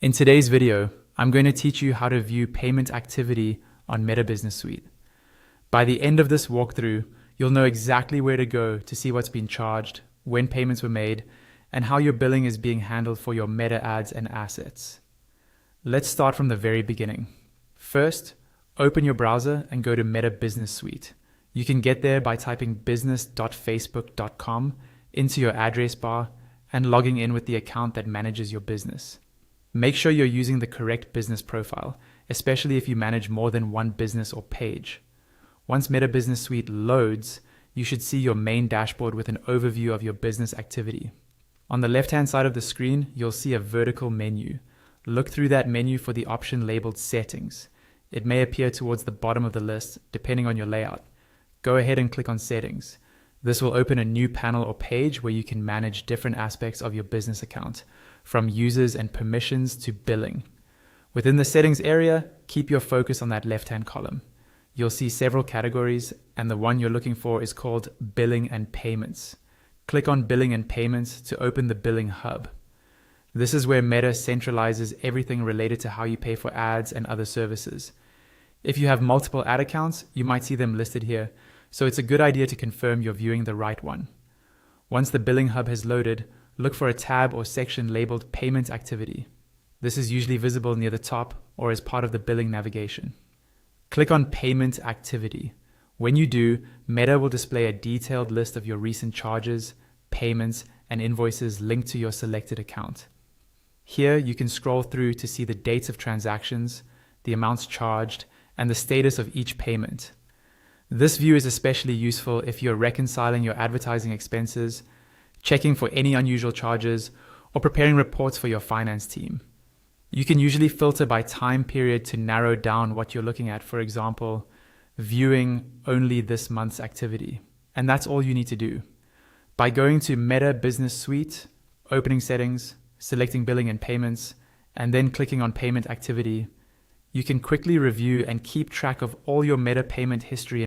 In today's video, I'm going to teach you how to view payment activity on Meta Business Suite. By the end of this walkthrough, you'll know exactly where to go to see what's been charged, when payments were made, and how your billing is being handled for your Meta ads and assets. Let's start from the very beginning. First, open your browser and go to Meta Business Suite. You can get there by typing business.facebook.com into your address bar and logging in with the account that manages your business. Make sure you're using the correct business profile, especially if you manage more than one business or page. Once Meta Business Suite loads, you should see your main dashboard with an overview of your business activity. On the left-hand side of the screen, you'll see a vertical menu. Look through that menu for the option labeled Settings. It may appear towards the bottom of the list, depending on your layout. Go ahead and click on Settings. This will open a new panel or page where you can manage different aspects of your business account, from users and permissions to billing. Within the settings area, keep your focus on that left-hand column. You'll see several categories, and the one you're looking for is called Billing and Payments. Click on Billing and Payments to open the Billing Hub. This is where Meta centralizes everything related to how you pay for ads and other services. If you have multiple ad accounts, you might see them listed here, so it's a good idea to confirm you're viewing the right one. Once the Billing Hub has loaded, look for a tab or section labeled Payment Activity. This is usually visible near the top or as part of the billing navigation. Click on Payment Activity. When you do, Meta will display a detailed list of your recent charges, payments, and invoices linked to your selected account. Here, you can scroll through to see the dates of transactions, the amounts charged, and the status of each payment. This view is especially useful if you're reconciling your advertising expenses, checking for any unusual charges, or preparing reports for your finance team. You can usually filter by time period to narrow down what you're looking at, for example, viewing only this month's activity. And that's all you need to do. By going to Meta Business Suite, opening Settings, selecting Billing and Payments, and then clicking on Payment Activity, you can quickly review and keep track of all your Meta payment history